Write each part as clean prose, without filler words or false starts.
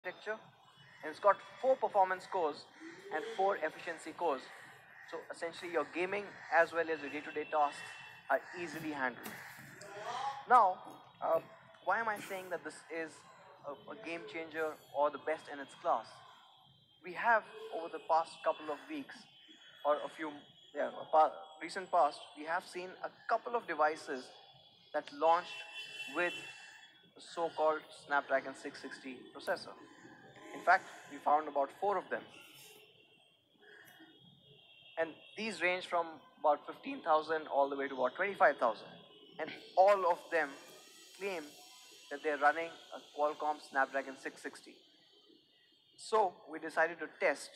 architecture, and it's got 4 performance cores and 4 efficiency cores. So essentially your gaming as well as your day-to-day tasks are easily handled. Now, why am I saying that this is a game changer or the best in its class? We have over the past couple of weeks or a few, yeah, recent past, we have seen a couple of devices that launched with the so-called Snapdragon 660 processor. In fact, we found about 4 of them. And these range from about 15,000 all the way to about 25,000. And all of them claim that they're running a Qualcomm Snapdragon 660. So we decided to test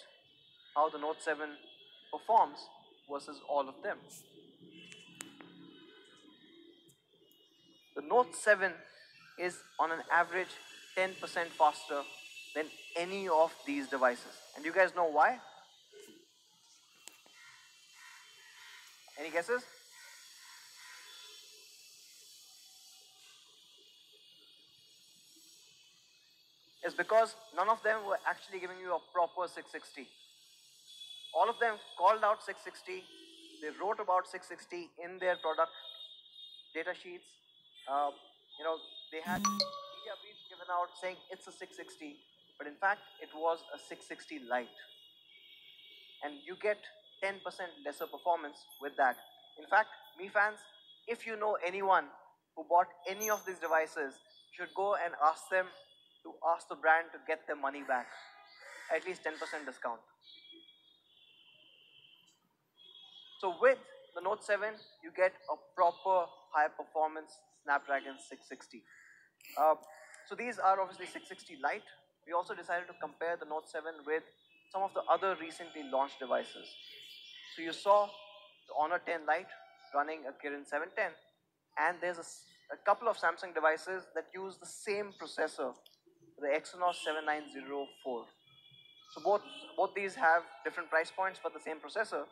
how the Note 7 performs versus all of them. The Note 7 is on an average 10% faster than any of these devices. And you guys know why? Any guesses? It's because none of them were actually giving you a proper 660. All of them called out 660. They wrote about 660 in their product data sheets. They had media briefs given out saying it's a 660, but in fact, it was a 660 Lite. And you get 10% lesser performance with that. In fact, Mi fans, if you know anyone who bought any of these devices, you should go and ask them to ask the brand to get their money back. At least 10% discount. So with the Note 7, you get a proper high performance Snapdragon 660. So these are obviously 660 Lite. We also decided to compare the Note 7 with some of the other recently launched devices. So you saw the Honor 10 Lite running a Kirin 710, and there's a couple of Samsung devices that use the same processor, the Exynos 7904. So both these have different price points but the same processor.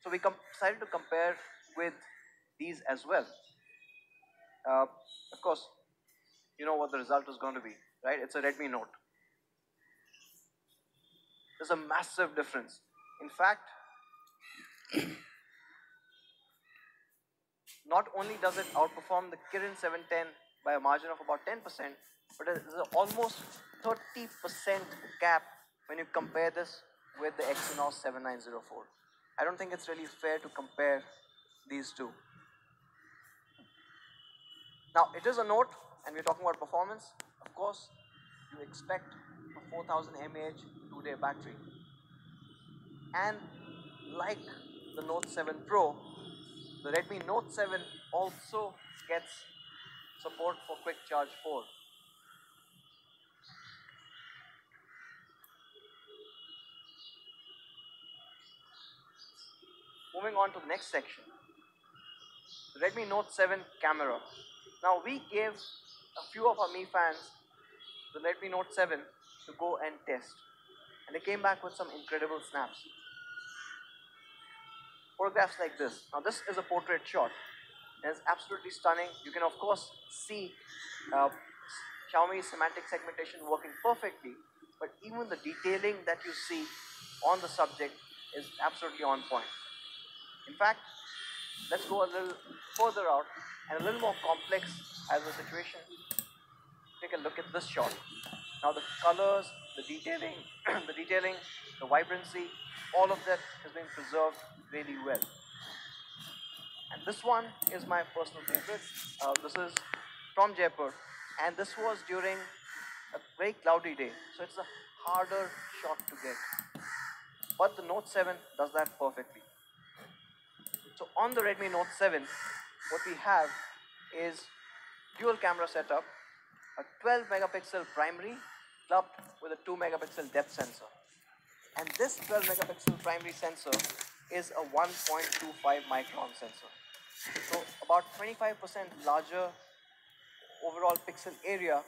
So we decided to compare with these as well. Of course, you know what the result is going to be, right? It's a Redmi Note. There's a massive difference. In fact, not only does it outperform the Kirin 710 by a margin of about 10%, but there's almost 30% gap when you compare this with the Exynos 7904. I don't think it's really fair to compare these two. Now, it is a Note, and we're talking about performance. Of course, you expect a 4000 mAh 2-day battery. And like the Note 7 Pro, the Redmi Note 7 also gets support for Quick Charge 4. Moving on to the next section, the Redmi Note 7 camera. Now we gave a few of our Mi fans the Redmi Note 7 to go and test, and they came back with some incredible snaps. Photographs like this. Now this is a portrait shot, and it's absolutely stunning. You can of course see Xiaomi's semantic segmentation working perfectly, but even the detailing that you see on the subject is absolutely on point. In fact, let's go a little further out and a little more complex as a situation. Take a look at this shot. Now the colors, the detailing, the vibrancy, all of that has been preserved really well. And this one is my personal favorite. This is from Jaipur, and this was during a very cloudy day, so it's a harder shot to get. But the Note 7 does that perfectly. So on the Redmi Note 7, what we have is dual camera setup, a 12 megapixel primary clubbed with a 2 megapixel depth sensor. And this 12 megapixel primary sensor is a 1.25 micron sensor. So about 25% larger overall pixel area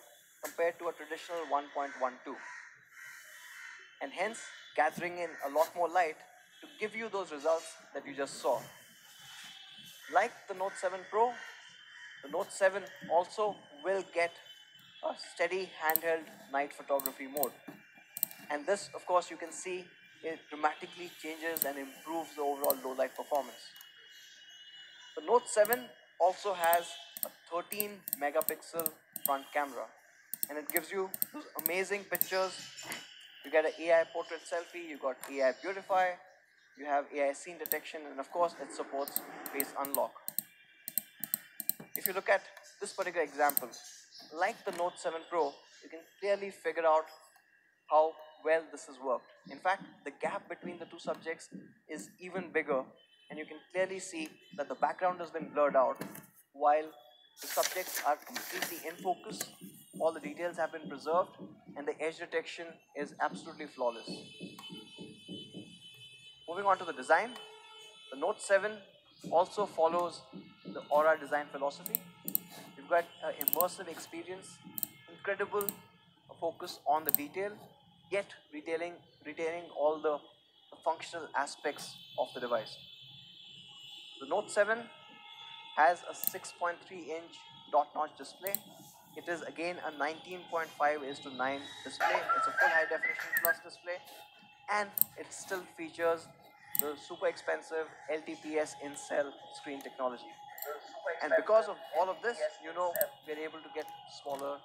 compared to a traditional 1.12. And hence gathering in a lot more light to give you those results that you just saw. Like the Note 7 Pro, the Note 7 also will get a steady handheld night photography mode. And this, of course, you can see it dramatically changes and improves the overall low light performance. The Note 7 also has a 13 megapixel front camera, and it gives you those amazing pictures. You get an AI portrait selfie, you got AI beautify, you have AI scene detection, and of course it supports face unlock. If you look at this particular example, like the Note 7 Pro, you can clearly figure out how well this has worked. In fact, the gap between the two subjects is even bigger, and you can clearly see that the background has been blurred out while the subjects are completely in focus, all the details have been preserved, and the edge detection is absolutely flawless. Moving on to the design, the Note 7 also follows the Aura design philosophy. You've got an immersive experience, incredible focus on the detail, yet retaining all the functional aspects of the device. The Note 7 has a 6.3-inch dot-notch display. It is again a 19.5:9 display. It's a full high definition plus display, and it still features the super expensive LTPS in-cell screen technology. And because of all of this, we're able to get smaller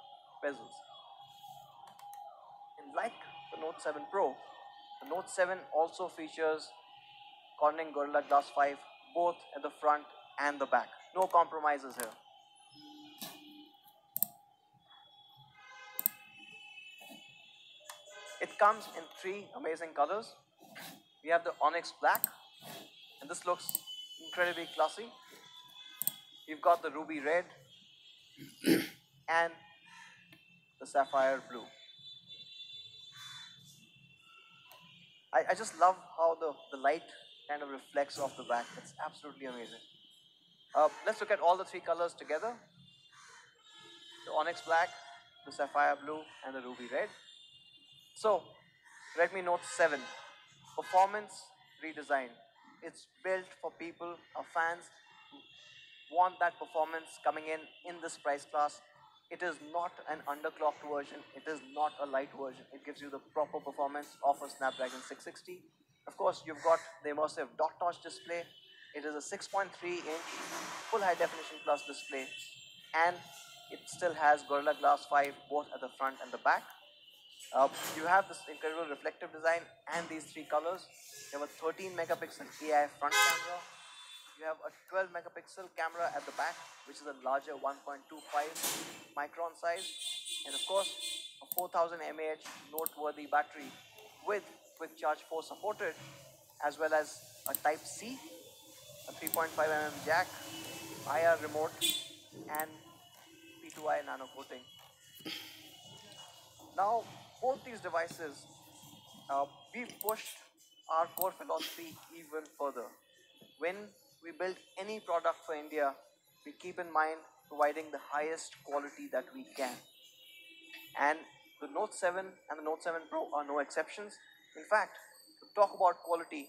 bezels. And like the Note 7 Pro, the Note 7 also features Corning Gorilla Glass 5 both at the front and the back. No compromises here. It comes in three amazing colors. We have the Onyx Black, and this looks incredibly classy. You've got the Ruby Red and the Sapphire Blue. I just love how the light kind of reflects off the back. It's absolutely amazing. Let's look at all the three colors together. The Onyx Black, the Sapphire Blue, and the Ruby Red. So, Redmi Note 7, performance redesign. It's built for people, our fans, who want that performance coming in this price class. It is not an underclocked version. It is not a light version. It gives you the proper performance of a Snapdragon 660. Of course, you've got the immersive dot-notch display. It is a 6.3-inch full high definition plus display, and it still has Gorilla Glass 5 both at the front and the back. You have this incredible reflective design and these three colors. You have a 13 megapixel AI front camera. You have a 12 megapixel camera at the back, which is a larger 1.25 micron size. And of course, a 4000 mAh noteworthy battery with quick charge 4 supported, as well as a Type-C, a 3.5 jack, IR remote, and P2i nano coating. Now, both these devices, we've pushed our core philosophy even further. When we build any product for India, we keep in mind providing the highest quality that we can. And the Note 7 and the Note 7 Pro are no exceptions. In fact, to talk about quality,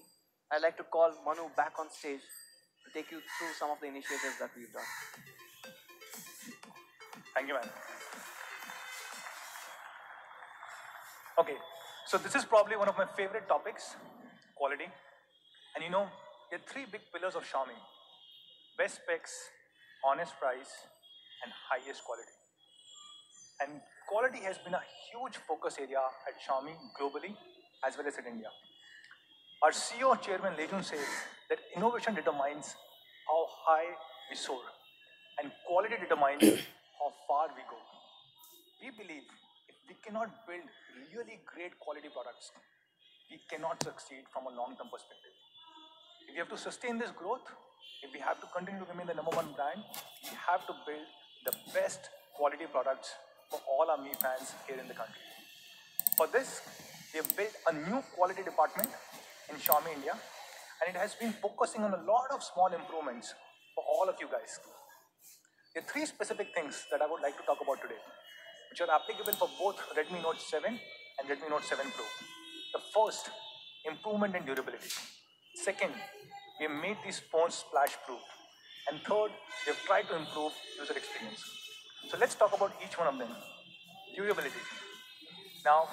I'd like to call Manu back on stage to take you through some of the initiatives that we've done. Thank you, man. Okay, so this is probably one of my favorite topics, quality. And there are three big pillars of Xiaomi: best specs, honest price, and highest quality. And quality has been a huge focus area at Xiaomi globally as well as in India. Our CEO Chairman Lejun says that innovation determines how high we soar, and quality determines how far we go. We believe if we cannot build really great quality products, we cannot succeed from a long-term perspective. If we have to sustain this growth, if we have to continue to remain the #1 brand, we have to build the best quality products for all our Mi fans here in the country. For this, we have built a new quality department in Xiaomi India, and it has been focusing on a lot of small improvements for all of you guys. There are three specific things that I would like to talk about today, which are applicable for both Redmi Note 7 and Redmi Note 7 Pro. The first, improvement in durability. Second, we have made these phones splash-proof. And third, we have tried to improve user experience. So let's talk about each one of them. durability. Now,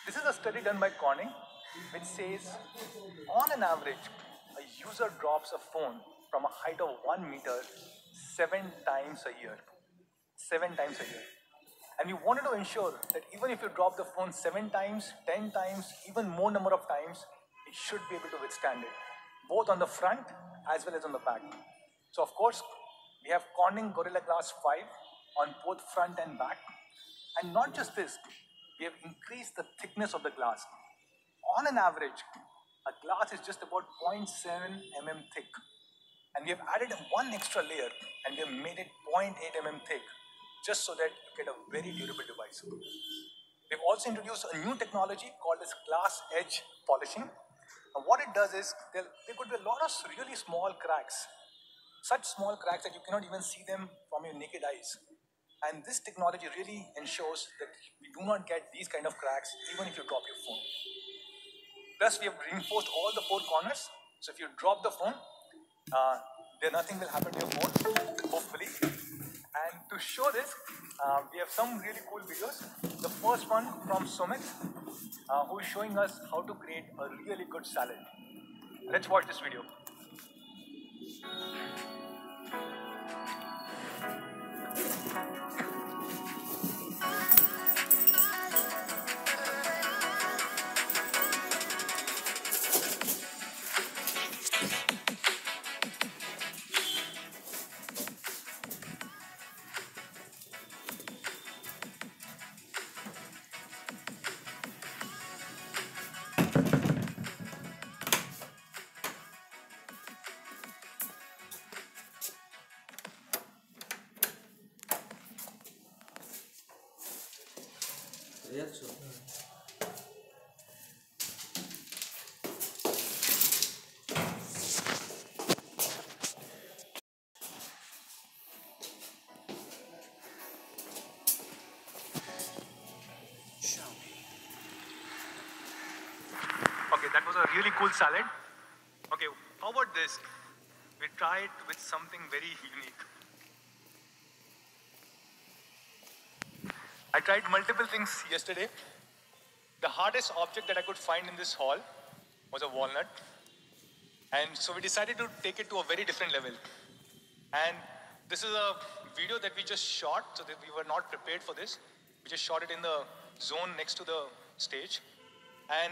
this is a study done by Corning, which says, on an average, a user drops a phone from a height of 1 meter 7 times a year. 7 times a year. And we wanted to ensure that even if you drop the phone 7 times, 10 times, even more number of times, it should be able to withstand it, both on the front as well as on the back. So of course, we have Corning Gorilla Glass 5 on both front and back. And not just this, we have increased the thickness of the glass. On an average, a glass is just about 0.7 mm thick. And we have added one extra layer and we have made it 0.8 mm thick, just so that you get a very durable device. We've also introduced a new technology called as glass edge polishing. And what it does is, there could be a lot of really small cracks, such small cracks that you cannot even see them from your naked eyes. And this technology really ensures that we do not get these kind of cracks even if you drop your phone. Plus, we have reinforced all the 4 corners. So if you drop the phone, nothing will happen to your phone, hopefully. And to show this, we have some really cool videos. The first one from Sumit, who is showing us how to create a really good salad. Let's watch this video. Okay, that was a really cool salad. Okay, how about this? We try it with something very unique. I tried multiple things yesterday. The hardest object that I could find in this hall was a walnut. And so we decided to take it to a very different level. And this is a video that we just shot, so that we were not prepared for this. We just shot it in the zone next to the stage. And